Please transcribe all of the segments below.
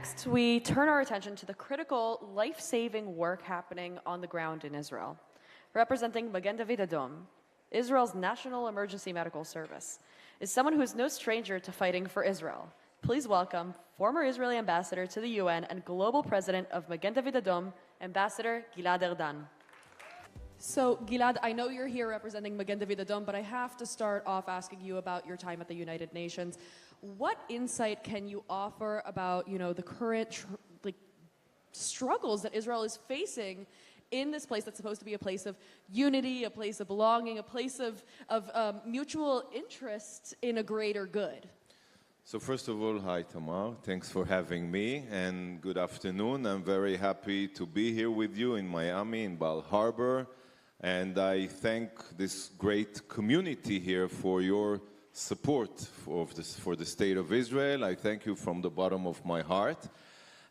Next, we turn our attention to the critical, life-saving work happening on the ground in Israel. Representing Magen David Adom, Israel's National Emergency Medical Service, is someone who is no stranger to fighting for Israel. Please welcome former Israeli ambassador to the UN and global president of Magen David Adom, Ambassador Gilad Erdan. So, Gilad, I know you're here representing Magen David Adom, but I have to start off asking you about your time at the United Nations. What insight can you offer about, the current struggles that Israel is facing in this place that's supposed to be a place of unity, a place of belonging, a place of mutual interest in a greater good? So first of all, hi Tamar, thanks for having me, and good afternoon. I'm very happy to be here with you in Miami, in Bal Harbor, and I thank this great community here for your support for the State of Israel. I thank you from the bottom of my heart.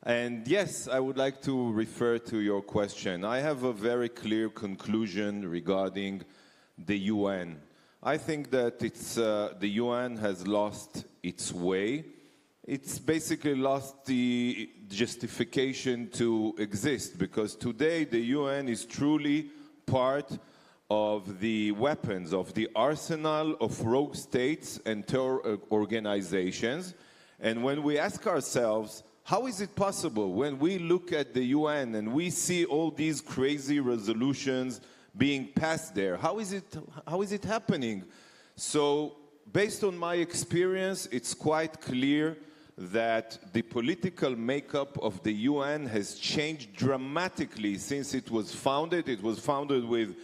And yes, I would like to refer to your question. I have a very clear conclusion regarding the UN. I think that the UN has lost its way. It's basically lost the justification to exist, because today the UN is truly part of the weapons, of the arsenal of rogue states and terror organizations. And when we ask ourselves, how is it possible when we look at the UN and we see all these crazy resolutions being passed there? How is it happening? So, based on my experience, it's quite clear that the political makeup of the UN has changed dramatically since it was founded. It was founded with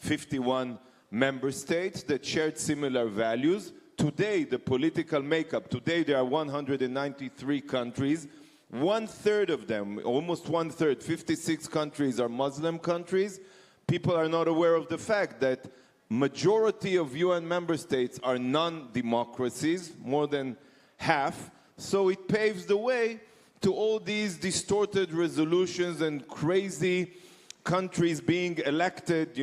51 member states that shared similar values. Today, the political makeup, today there are 193 countries. One-third of them, almost one-third, 56 countries are Muslim countries. People are not aware of the fact that majority of UN member states are non-democracies, more than half. So it paves the way to all these distorted resolutions and crazy countries being elected.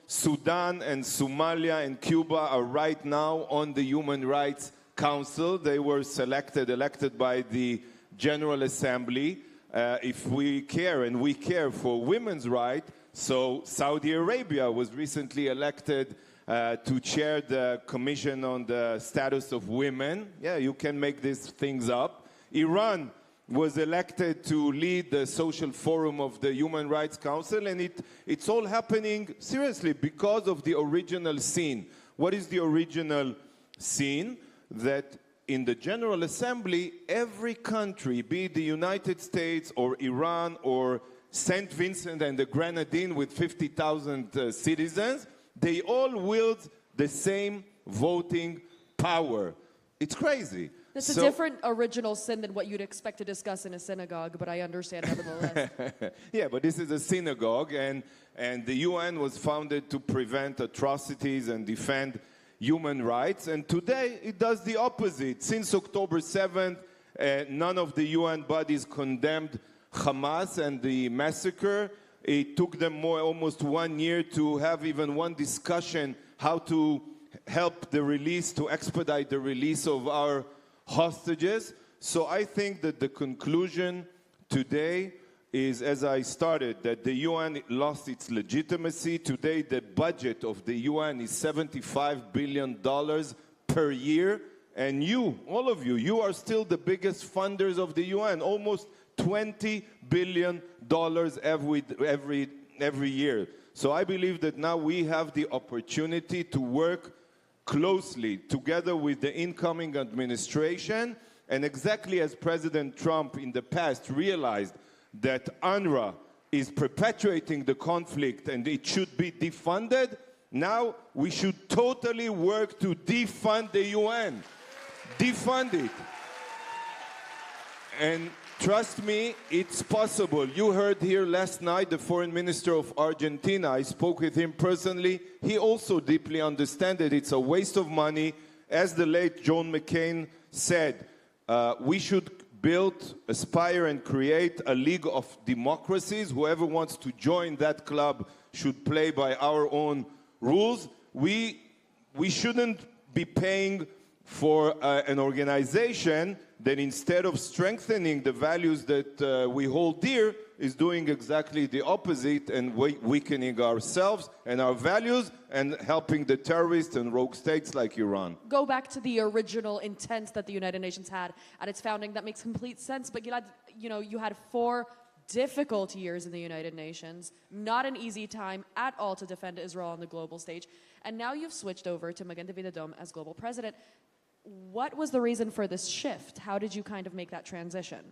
Sudan and Somalia and Cuba are right now on the Human Rights Council. They were elected by the General Assembly. If we care, and we care for women's rights, so Saudi Arabia was recently elected to chair the Commission on the Status of Women. Yeah, you can make these things up. Iran was elected to lead the Social Forum of the Human Rights Council, and it's all happening, seriously, because of the original sin. What is the original sin? That in the General Assembly, every country, be it the United States or Iran or St. Vincent and the Grenadines with 50,000 citizens, they all wield the same voting power. It's crazy. It's a different original sin than what you'd expect to discuss in a synagogue, but I understand nevertheless. Yeah, but this is a synagogue, and the UN was founded to prevent atrocities and defend human rights, and today it does the opposite. Since October 7th, none of the UN bodies condemned Hamas and the massacre. It took them almost 1 year to have even one discussion how to help to expedite the release of our hostages. So I think that the conclusion today is, as I started, that the UN lost its legitimacy. Today the budget of the UN is $75 billion per year, and all of you are still the biggest funders of the UN, almost $20 billion every year. So I believe that now we have the opportunity to work closely together with the incoming administration, and exactly as President Trump in the past realized that UNRWA is perpetuating the conflict and it should be defunded, now we should totally work to defund the UN. Defund it. And trust me, it's possible. You heard here last night the foreign minister of Argentina. I spoke with him personally. He also deeply understands that it's a waste of money. As the late John McCain said, we should build, aspire, and create a league of democracies. Whoever wants to join that club should play by our own rules. We shouldn't be paying for an organization that instead of strengthening the values that we hold dear, is doing exactly the opposite and weakening ourselves and our values and helping the terrorists and rogue states like Iran. Go back to the original intent that the United Nations had at its founding. That makes complete sense. But Gilad, you had 4 difficult years in the United Nations, not an easy time at all to defend Israel on the global stage. And now you've switched over to Magen David Adom as global president. What was the reason for this shift? How did you kind of make that transition?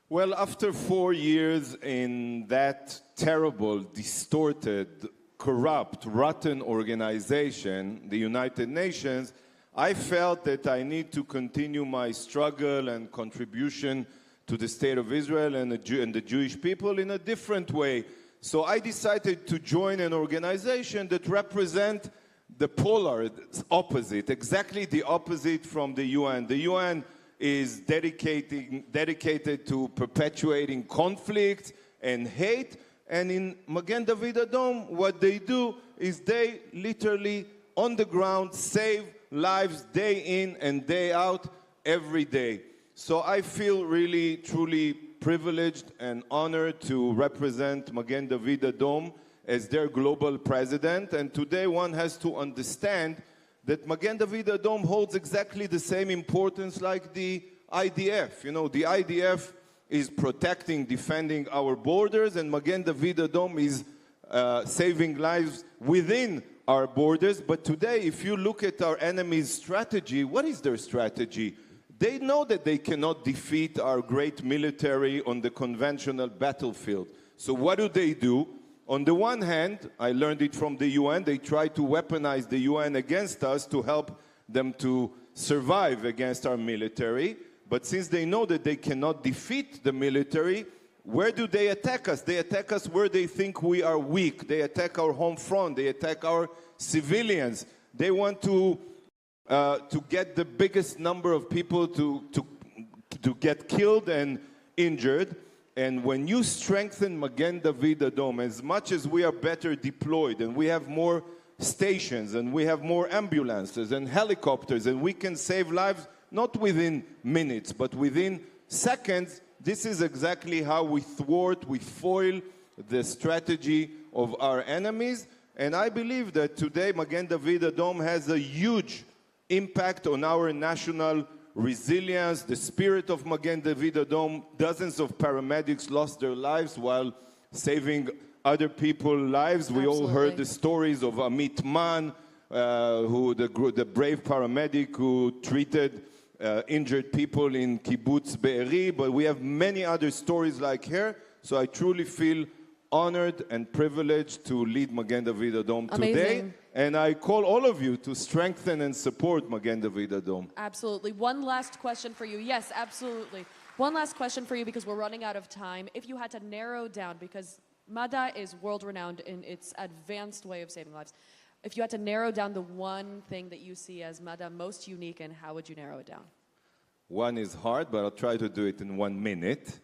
Well, after 4 years in that terrible, distorted, corrupt, rotten organization, the United Nations, I felt that I need to continue my struggle and contribution to the state of Israel and the Jewish people in a different way. So I decided to join an organization that represents the polar opposite, exactly the opposite from the UN. The UN is dedicated to perpetuating conflict and hate. And in Magen David Adom, what they do is they literally, on the ground, save lives day in and day out, every day. So I feel really, truly privileged and honored to represent Magen David Adom as their global president. And today one has to understand that Magen David Adom holds exactly the same importance like the IDF. The IDF is protecting, defending our borders, and Magen David Adom is saving lives within our borders. But today, if you look at our enemy's strategy, what is their strategy? They know that they cannot defeat our great military on the conventional battlefield. So what do? On the one hand, I learned it from the UN, they try to weaponize the UN against us to help them to survive against our military. But since they know that they cannot defeat the military, where do they attack us? They attack us where they think we are weak. They attack our home front. They attack our civilians. They want to get the biggest number of people to get killed and injured. And when you strengthen Magen David Adom, as much as we are better deployed and we have more stations and we have more ambulances and helicopters and we can save lives not within minutes but within seconds, this is exactly how we thwart, we foil the strategy of our enemies. And I believe that today Magen David Adom has a huge impact on our national resilience, the spirit of Magen David Adom. Dozens of paramedics lost their lives while saving other people's lives. Absolutely. We all heard the stories of Amit Man, the brave paramedic who treated injured people in Kibbutz Be'eri, but we have many other stories like her. So I truly feel honored and privileged to lead Magen David Adom today. And I call all of you to strengthen and support Magen David Adom. Absolutely. One last question for you. Yes, absolutely. One last question for you because we're running out of time. If you had to narrow down, because MADA is world-renowned in its advanced way of saving lives. If you had to narrow down the one thing that you see as MADA most unique in, how would you narrow it down? One is hard, but I'll try to do it in 1 minute.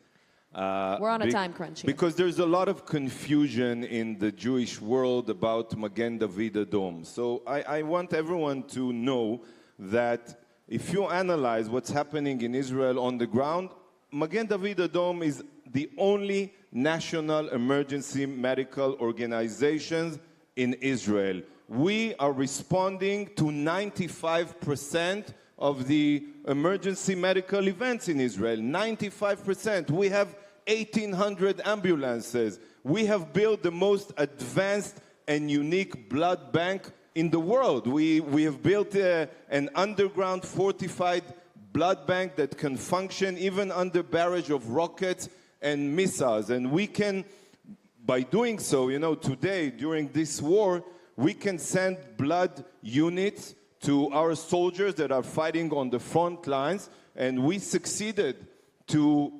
We're on a time crunch here. Because there's a lot of confusion in the Jewish world about Magen David Adom. So I want everyone to know that if you analyze what's happening in Israel on the ground, Magen David Adom is the only national emergency medical organization in Israel. We are responding to 95% of the emergency medical events in Israel. 95%. We have 1,800 ambulances. We have built the most advanced and unique blood bank in the world. We have built an underground fortified blood bank that can function even under barrage of rockets and missiles. And we can, by doing so, today, during this war, we can send blood units to our soldiers that are fighting on the front lines, and we succeeded to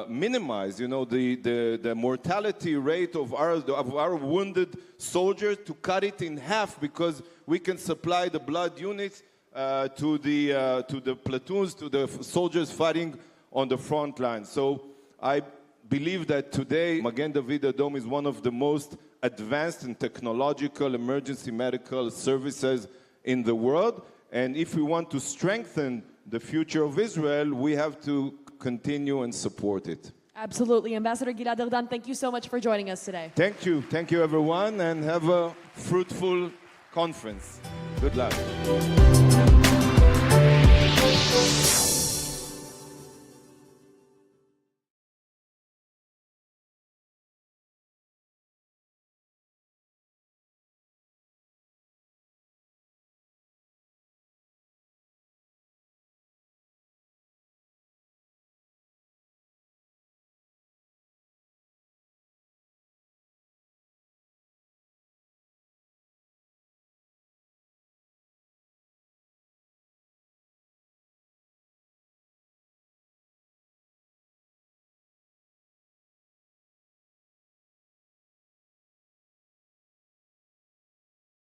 minimize, the mortality rate of our wounded soldiers, to cut it in half because we can supply the blood units to the platoons, to the soldiers fighting on the front line. So I believe that today Magen David Adom is one of the most advanced and technological emergency medical services in the world. And if we want to strengthen the future of Israel, we have to continue and support it. Absolutely. Ambassador Gilad Erdan, thank you so much for joining us today. Thank you. Thank you, everyone, and have a fruitful conference. Good luck.